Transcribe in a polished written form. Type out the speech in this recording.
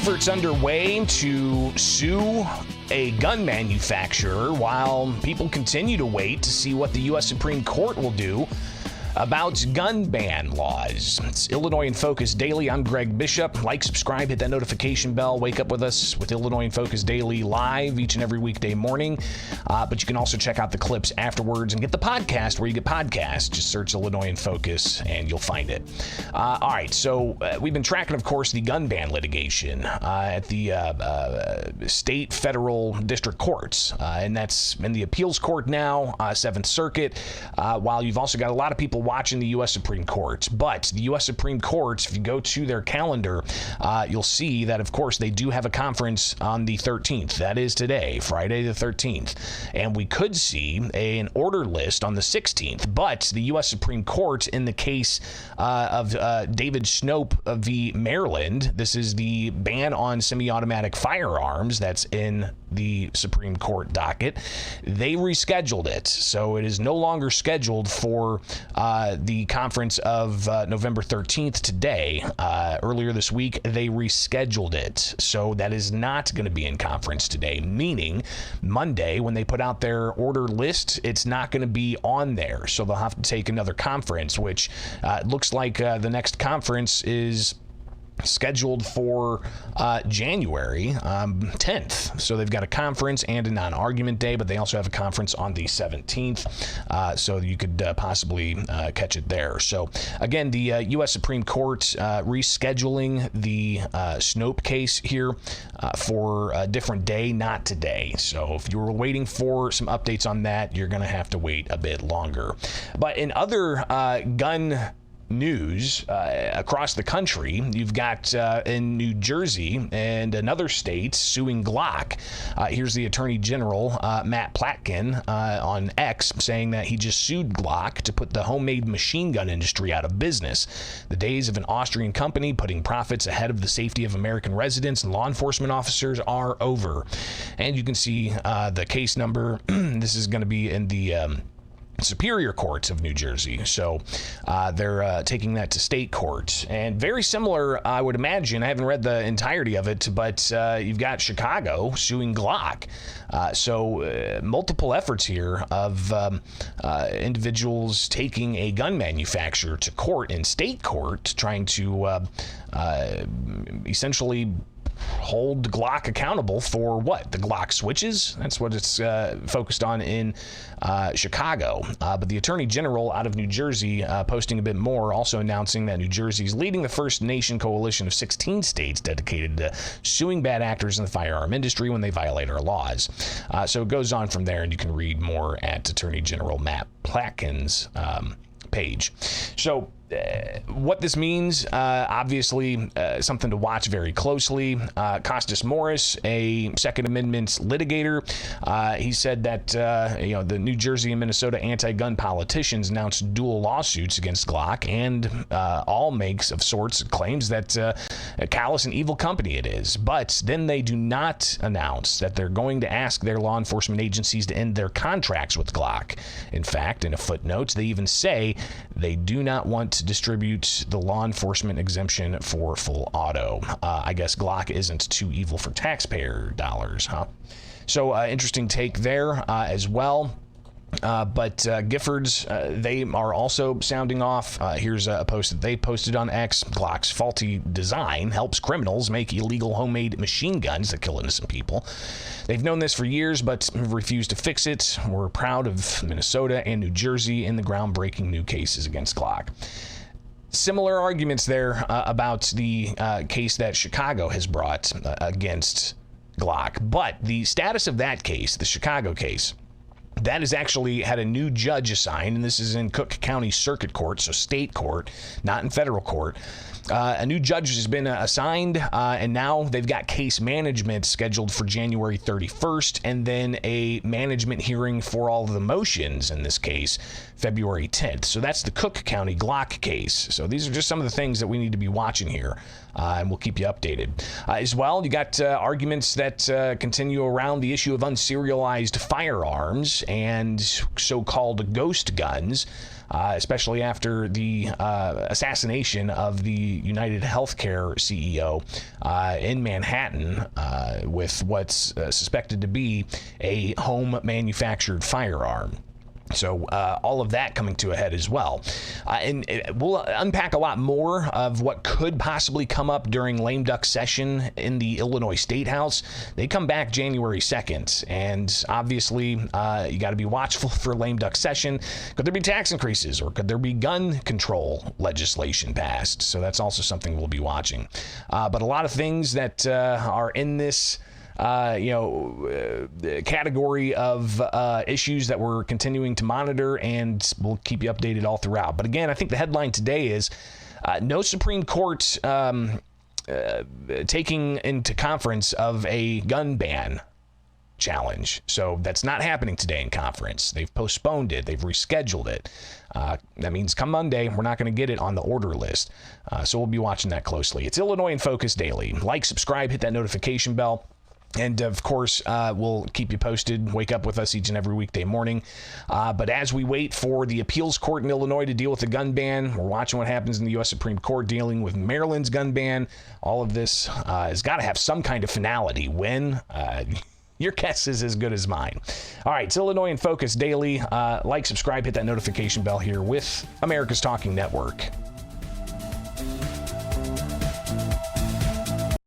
efforts underway to sue a gun manufacturer while people continue to wait to see what the U.S. Supreme Court will do about gun ban laws. It's Illinois in Focus Daily. I'm Greg Bishop. Like, subscribe, hit that notification bell. Wake up with us with Illinois in Focus Daily live each and every weekday morning. But you can also check out the clips afterwards and get the podcast where you get podcasts. Just search Illinois in Focus and you'll find it. All right, so we've been tracking, of course, the gun ban litigation at the state, federal, district courts. And that's in the appeals court now, 7th Circuit, while you've also got a lot of people watching the U.S. Supreme Court. But the U.S. Supreme Court, if you go to their calendar, you'll see that, of course, they do have a conference on the 13th. That is today, Friday the 13th. And we could see an order list on the 16th. But the U.S. Supreme Court, in the case of David Snope v. Maryland, this is the ban on semi-automatic firearms that's in the Supreme Court docket. They rescheduled it. So it is no longer scheduled for the conference of November 13th today. Earlier this week, they rescheduled it. So that is not going to be in conference today, meaning Monday, when they put out their order list, it's not going to be on there. So they'll have to take another conference, which looks like the next conference is scheduled for January 10th. So they've got a conference and a non-argument day, but they also have a conference on the 17th. So you could possibly catch it there. So again, the U.S. Supreme Court rescheduling the Snope case here for a different day, not today. So if you were waiting for some updates on that, you're going to have to wait a bit longer. But in other gun news across the country, you've got in New Jersey and another state suing Glock. Here's the Attorney General, Matt Platkin, on X, saying that he just sued Glock to put the homemade machine gun industry out of business. The days of an Austrian company putting profits ahead of the safety of American residents and law enforcement officers are over. And you can see the case number. This is going to be in the Superior Courts of New Jersey. So they're taking that to state court. And very similar, I would imagine. I haven't read the entirety of it, but you've got Chicago suing Glock. So multiple efforts here of individuals taking a gun manufacturer to court in state court, trying to essentially hold Glock accountable for what? The Glock switches? That's what it's focused on in Chicago. But the Attorney General out of New Jersey posting a bit more, also announcing that New Jersey is leading the first nation coalition of 16 states dedicated to suing bad actors in the firearm industry when they violate our laws. So it goes on from there, and you can read more at Attorney General Matt Platkin's page. So what this means, obviously something to watch very closely. Costas Morris, a Second Amendment litigator, he said that the New Jersey and Minnesota anti-gun politicians announced dual lawsuits against Glock and all makes of sorts, claims that a callous and evil company it is. But then they do not announce that they're going to ask their law enforcement agencies to end their contracts with Glock. In fact, in a footnote, they even say they do not want to distribute the law enforcement exemption for full auto. I guess Glock isn't too evil for taxpayer dollars, huh? So interesting take there as well. But Giffords, they are also sounding off. Here's a post that they posted on X. Glock's faulty design helps criminals make illegal homemade machine guns that kill innocent people. They've known this for years, but have refused to fix it. We're proud of Minnesota and New Jersey in the groundbreaking new cases against Glock. Similar arguments there about the case that Chicago has brought against Glock. But the status of that case, the Chicago case, that has actually had a new judge assigned, and this is in Cook County Circuit Court, so state court, not in federal court. A new judge has been assigned, and now they've got case management scheduled for January 31st, and then a management hearing for all of the motions in this case, February 10th. So that's the Cook County Glock case. So these are just some of the things that we need to be watching here, and we'll keep you updated. As well, you got arguments that continue around the issue of unserialized firearms and so-called ghost guns. especially after the assassination of the United Healthcare CEO in Manhattan with what's suspected to be a home manufactured firearm. So all of that coming to a head as well. And we'll unpack a lot more of what could possibly come up during lame duck session in the Illinois State House. They come back January 2nd. And obviously, you got to be watchful for lame duck session. Could there be tax increases, or could there be gun control legislation passed? So that's also something we'll be watching. But a lot of things that are in this category of issues that we're continuing to monitor, and we'll keep you updated all throughout. But again, I think the headline today is no Supreme Court taking into conference of a gun ban challenge. So that's not happening today in conference. They've postponed it. They've rescheduled it. That means come Monday, we're not going to get it on the order list. So we'll be watching that closely. It's Illinois in Focus Daily. Like, subscribe, hit that notification bell. And, of course, we'll keep you posted. Wake up with us each and every weekday morning. But as we wait for the appeals court in Illinois to deal with the gun ban, we're watching what happens in the U.S. Supreme Court dealing with Maryland's gun ban. All of this has got to have some kind of finality. When? Your guess is as good as mine. All right, it's Illinois in Focus Daily. Like, subscribe, hit that notification bell here with America's Talking Network.